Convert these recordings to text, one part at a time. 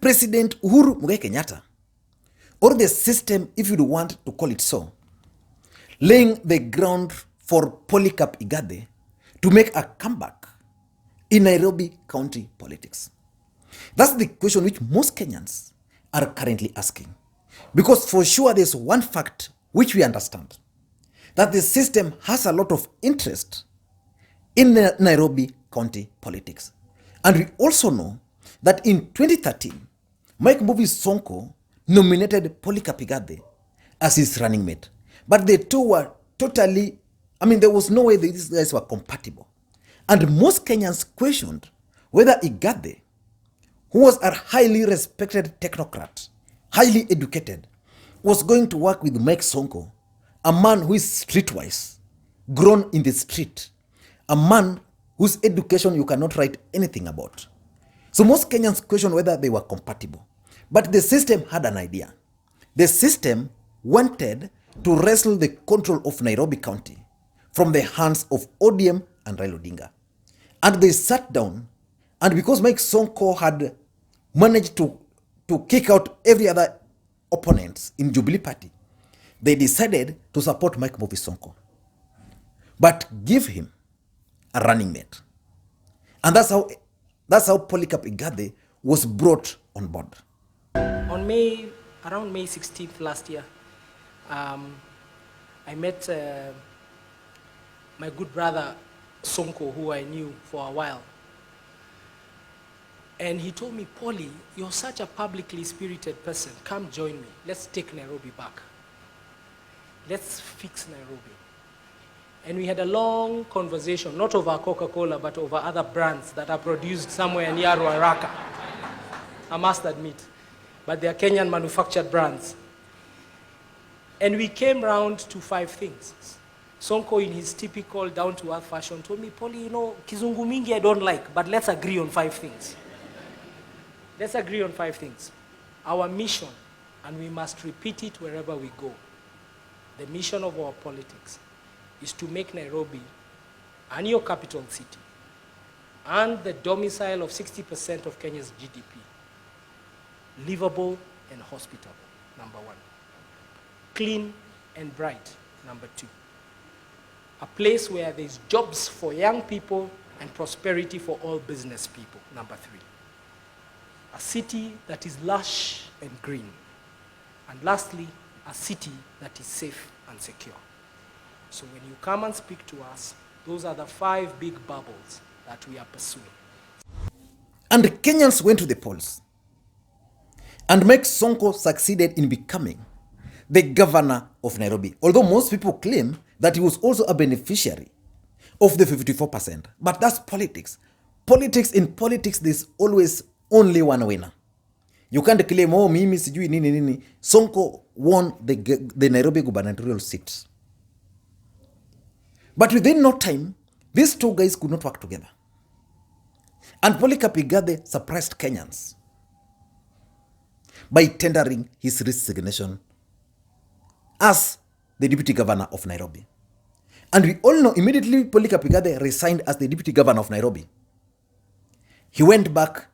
President Uhuru Kenyatta, or the system, if you want to call it so, laying the ground for POLYCARP IGATHE to make a comeback in Nairobi county politics? That's the question which most Kenyans are currently asking. Because for sure there's one fact which we understand, that the system has a lot of interest in the Nairobi county politics. And we also know that in 2013, Makwiny Sonko nominated POLYCARP IGATHE as his running mate. But the two were totally, there was no way these guys were compatible. And most Kenyans questioned whether IGATHE, who was a highly respected technocrat, highly educated, was going to work with Mike Sonko, a man who is streetwise, grown in the street, a man whose education you cannot write anything about. So most Kenyans questioned whether they were compatible. But the system had an idea. The system wanted to wrestle the control of Nairobi County from the hands of ODM and Raila Odinga. And they sat down, and because Mike Sonko had managed to kick out every other opponents in Jubilee Party, they decided to support Makwiny Sonko, but give him a running mate. And that's how POLYCARP IGATHE was brought on board. Around May 16th last year, I met my good brother Sonko, who I knew for a while. And he told me, Poly, you're such a publicly spirited person. Come join me. Let's take Nairobi back. Let's fix Nairobi. And we had a long conversation, not over Coca-Cola, but over other brands that are produced somewhere near Ruaraka. I must admit. But they are Kenyan manufactured brands. And we came round to 5 things. Sonko, in his typical down-to-earth fashion, told me, Poly, kizungu mingi I don't like, but let's agree on 5 things. Let's agree on 5 things. Our mission, and we must repeat it wherever we go. The mission of our politics is to make Nairobi a new capital city and the domicile of 60% of Kenya's GDP. Livable and hospitable, number 1. Clean and bright, number 2. A place where there's jobs for young people and prosperity for all business people, number 3. A city that is lush and green. And lastly, a city that is safe and secure. So when you come and speak to us, those are the 5 big bubbles that we are pursuing. And the Kenyans went to the polls. And Mike Sonko succeeded in becoming the governor of Nairobi. Although most people claim that he was also a beneficiary of the 54%. But that's politics. In politics, there's always only one winner. You can't claim, oh, mimi sijui nini. Sonko won the Nairobi gubernatorial seat. But within no time, these 2 guys could not work together. And POLYCARP IGATHE surprised Kenyans by tendering his resignation as the deputy governor of Nairobi. And we all know immediately POLYCARP IGATHE resigned as the deputy governor of Nairobi. He went back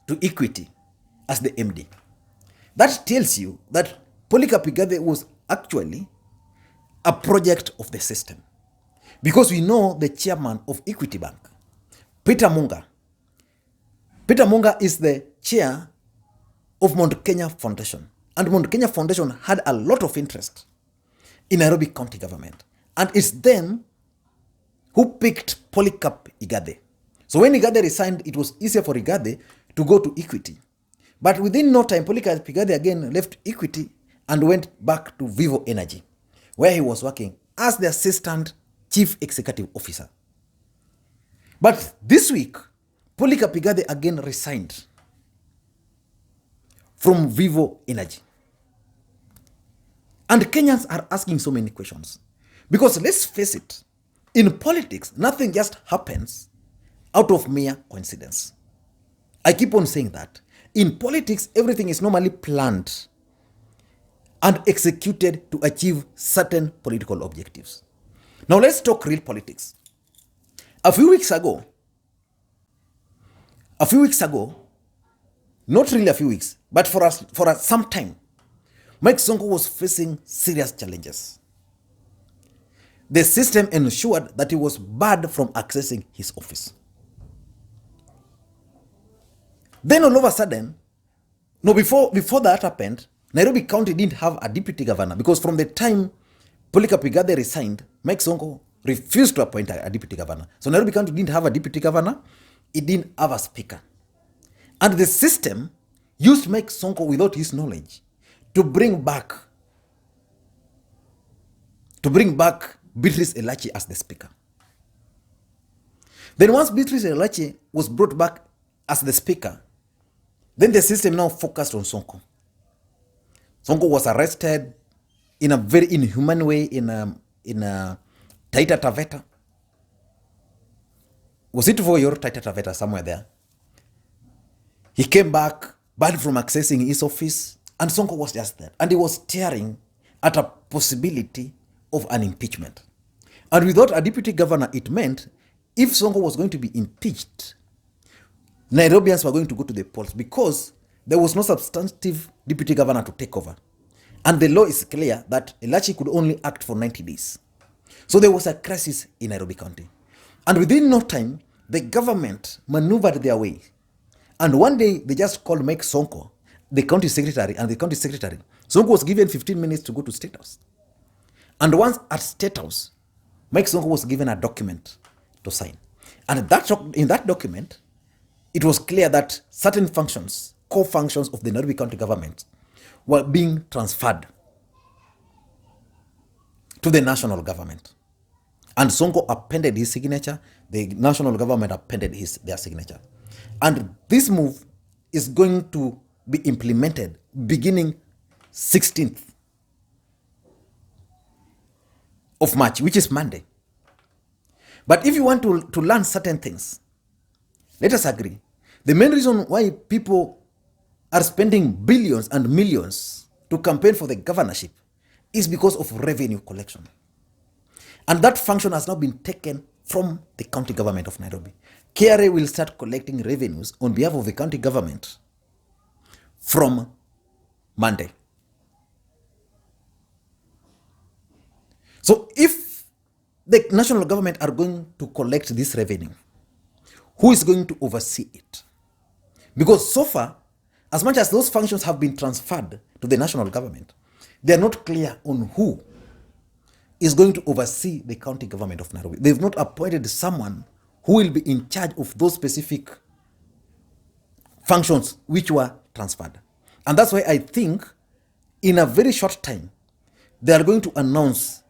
to Equity as the MD. That tells you that POLYCARP IGATHE was actually a project of the system. Because we know the chairman of Equity Bank, Peter Munga. Peter Munga is the chair of Mount Kenya Foundation. And Mount Kenya Foundation had a lot of interest in Nairobi County government. And it's them who picked POLYCARP IGATHE. So when IGATHE resigned, it was easier for IGATHE to go to Equity. But within no time, POLYCARP IGATHE again left Equity and went back to Vivo Energy, where he was working as the assistant chief executive officer. But this week, POLYCARP IGATHE again resigned from Vivo Energy. And Kenyans are asking so many questions. Because let's face it, in politics, nothing just happens out of mere coincidence. I keep on saying that. In politics, everything is normally planned and executed to achieve certain political objectives. Now let's talk real politics. A few weeks ago, not really a few weeks, but for some time, Mike Sonko was facing serious challenges. The system ensured that he was barred from accessing his office. Then all of a sudden, no, before that happened, Nairobi County didn't have a deputy governor, because from the time POLYCARP IGATHE resigned, Mike Sonko refused to appoint a deputy governor. So Nairobi County didn't have a deputy governor, it didn't have a speaker. And the system used Mike Sonko without his knowledge to bring back Beatrice Elachi as the speaker. Then once Beatrice Elachi was brought back as the speaker, then the system now focused on Sonko. Sonko was arrested in a very inhuman way in Taita Taveta. Was it for your Taita Taveta, somewhere there? He came back, barred from accessing his office, and Sonko was just there. And he was staring at a possibility of an impeachment. And without a deputy governor, it meant if Sonko was going to be impeached, Nairobians were going to go to the polls, because there was no substantive deputy governor to take over. And the law is clear that Elachi could only act for 90 days. So there was a crisis in Nairobi County. And within no time, the government maneuvered their way. And one day, they just called Mike Sonko, the county secretary, and the county secretary. Sonko was given 15 minutes to go to State House. And once at State House, Mike Sonko was given a document to sign. And in that document, it was clear that certain functions, core functions of the Nairobi County government, were being transferred to the national government. And Sonko appended his signature, the national government appended their signature. And this move is going to be implemented beginning 16th of March, which is Monday. But if you want to learn certain things, let us agree. The main reason why people are spending billions and millions to campaign for the governorship is because of revenue collection. And that function has now been taken from the county government of Nairobi. KRA will start collecting revenues on behalf of the county government from Monday. So if the national government are going to collect this revenue, who is going to oversee it? Because so far, as much as those functions have been transferred to the national government, they are not clear on who is going to oversee the county government of Nairobi. They've not appointed someone who will be in charge of those specific functions which were transferred. And that's why I think in a very short time, they are going to announce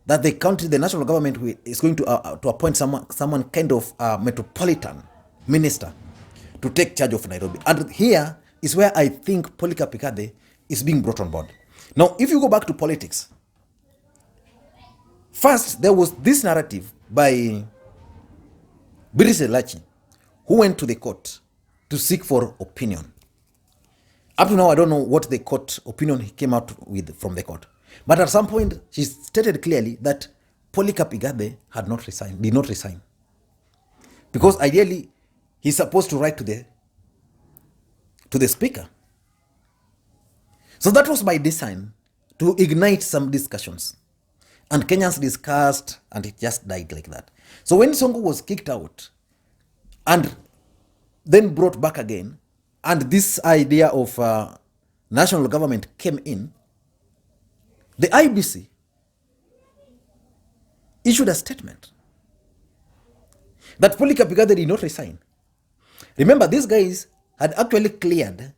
that the national government is going to appoint someone kind of metropolitan minister to take charge of Nairobi. And here is where I think POLYCARP IGATHE is being brought on board. Now, if you go back to politics, first there was this narrative by Beatrice Elachi, who went to the court to seek for opinion. Up to now, I don't know what the court opinion he came out with from the court. But at some point, she stated clearly that POLYCARP IGATHE did not resign. Because ideally, he's supposed to write to the speaker. So that was by design to ignite some discussions. And Kenyans discussed, and it just died like that. So when Sonko was kicked out and then brought back again, and this idea of national government came in, the IBC issued a statement that POLYCARP IGATHE did not resign. Remember, these guys had actually cleared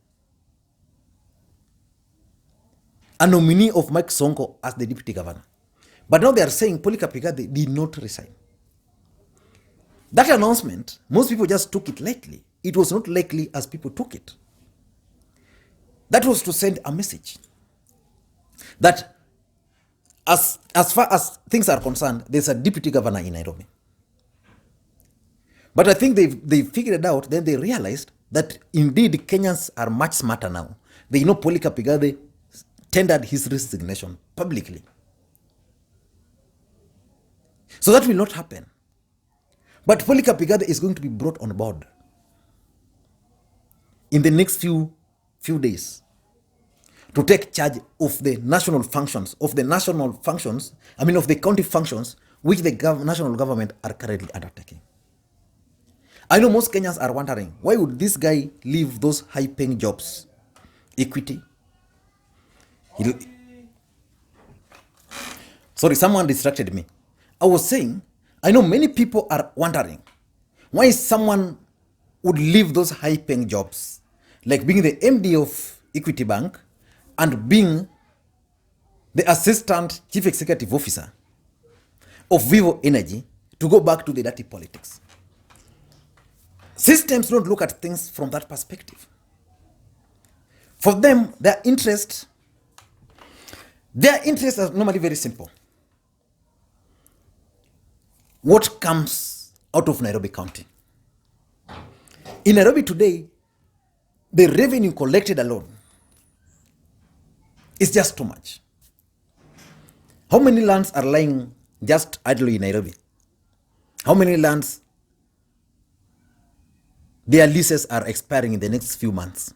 a nominee of Mike Sonko as the deputy governor. But now they are saying POLYCARP IGATHE did not resign. That announcement, most people just took it lightly. It was not likely as people took it. That was to send a message that as far as things are concerned, there's a deputy governor in Nairobi. But I think they figured it out, then they realized that indeed Kenyans are much smarter now. They know POLYCARP IGATHE tendered his resignation publicly. So that will not happen. But POLYCARP IGATHE is going to be brought on board. in the next few days to take charge of the national functions, of the county functions, which the national government are currently undertaking. I know most Kenyans are wondering, why would this guy leave those high-paying jobs? Equity. Sorry, someone distracted me. I was saying, I know many people are wondering, why someone would leave those high-paying jobs, like being the MD of Equity Bank and being the Assistant Chief Executive Officer of Vivo Energy, to go back to the dirty politics. Systems don't look at things from that perspective. For them, their interests are normally very simple. What comes out of Nairobi County? In Nairobi today, the revenue collected alone is just too much. How many lands are lying just idly in Nairobi? How many lands, their leases are expiring in the next few months?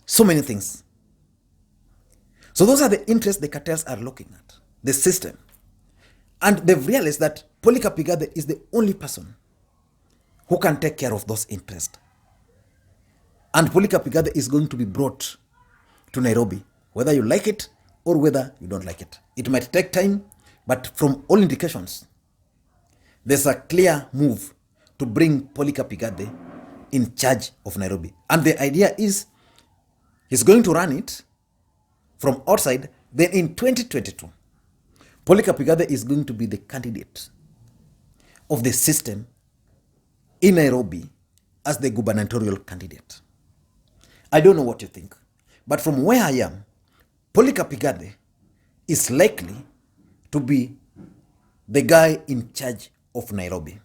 So many things. So those are the interests the cartels are looking at, the system. And they've realized that POLYCARP IGATHE is the only person who can take care of those interests. And POLYCARP IGATHE is going to be brought to Nairobi, whether you like it or whether you don't like it. It might take time, but from all indications, there's a clear move to bring POLYCARP IGATHE in charge of Nairobi. And the idea is he's going to run it from outside. Then in 2022, POLYCARP IGATHE is going to be the candidate of the system in Nairobi as the gubernatorial candidate. I don't know what you think, but from where I am, POLYCARP IGATHE is likely to be the guy in charge of Nairobi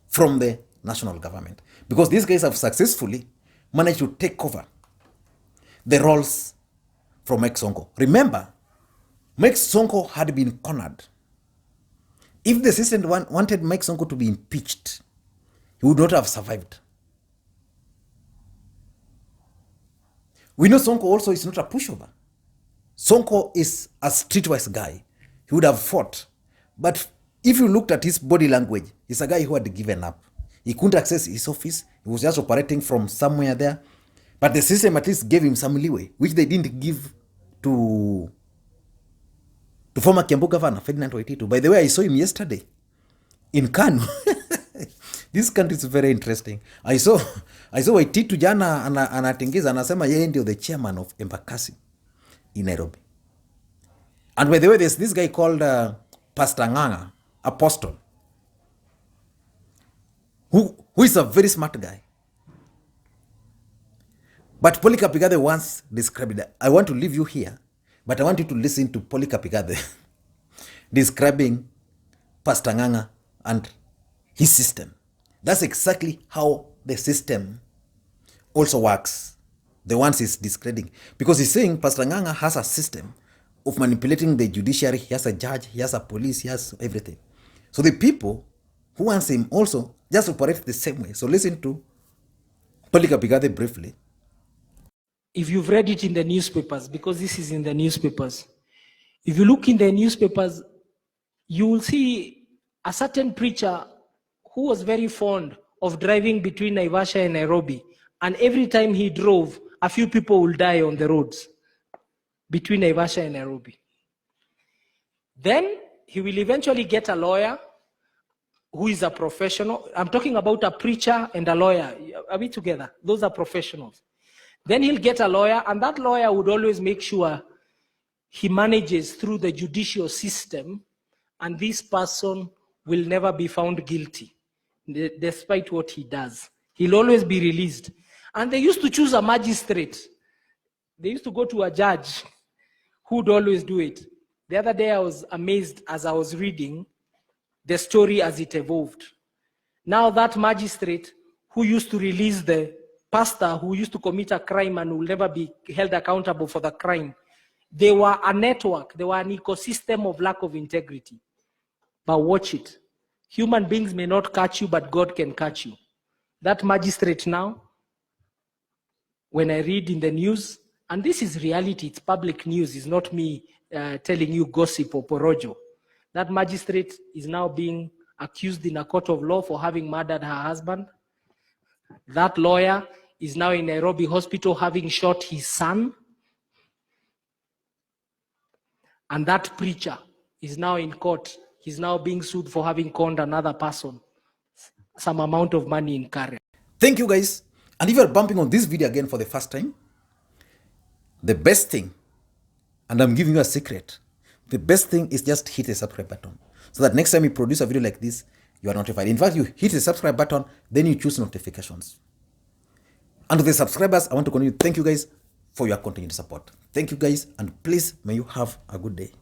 from the national government, because these guys have successfully managed to take over the roles from Mike Sonko. Remember, Mike Sonko had been cornered. If the system wanted Mike Sonko to be impeached, he would not have survived. We know Sonko also is not a pushover. Sonko is a streetwise guy. He would have fought. But if you looked at his body language, he's a guy who had given up. He couldn't access his office. He was just operating from somewhere there. But the system at least gave him some leeway, which they didn't give to former Kiambu Governor Ferdinand Waititu. By the way, I saw him yesterday in Kanu. This country is very interesting. I saw Waititu jana anatengeza anasema yeye ndio the chairman of Embakasi in Nairobi. And by the way, there's this guy called Pastor Nganga, Apostle, who is a very smart guy. But POLYCARP IGATHE once described it. I want to leave you here, but I want you to listen to POLYCARP IGATHE describing Pastor Nganga and his system. That's exactly how the system also works, the ones he's discrediting. Because he's saying Pastor Nganga has a system of manipulating the judiciary. He has a judge, he has a police, he has everything. So the people who wants him also just operate the same way. So listen to POLYCARP IGATHE briefly. If you've read it in the newspapers, because this is in the newspapers, if you look in the newspapers, you will see a certain preacher who was very fond of driving between Naivasha and Nairobi. And every time he drove, a few people will die on the roads between Naivasha and Nairobi. Then he will eventually get a lawyer who is a professional. I'm talking about a preacher and a lawyer. Are we together? Those are professionals. Then he'll get a lawyer, and that lawyer would always make sure he manages through the judicial system, and this person will never be found guilty, despite what he does. He'll always be released. And they used to choose a magistrate. They used to go to a judge who would always do it. The other day I was amazed as I was reading the story as it evolved. Now that magistrate who used to release the pastor who used to commit a crime and will never be held accountable for the crime, they were a network, they were an ecosystem of lack of integrity. But watch it. Human beings may not catch you, but God can catch you. That magistrate now, when I read in the news, and this is reality, it's public news, it's not me telling you gossip or porojo. That magistrate is now being accused in a court of law for having murdered her husband. That lawyer is now in Nairobi hospital having shot his son. And that preacher is now in court. He's now being sued for having conned another person some amount of money in currency. Thank you, guys. And if you're bumping on this video again for the first time, the best thing, and I'm giving you a secret, the best thing is just hit the subscribe button so that next time you produce a video like this, you are notified. In fact, you hit the subscribe button, then you choose notifications. And to the subscribers, I want to continue. Thank you guys for your continued support. Thank you guys, and please, may you have a good day.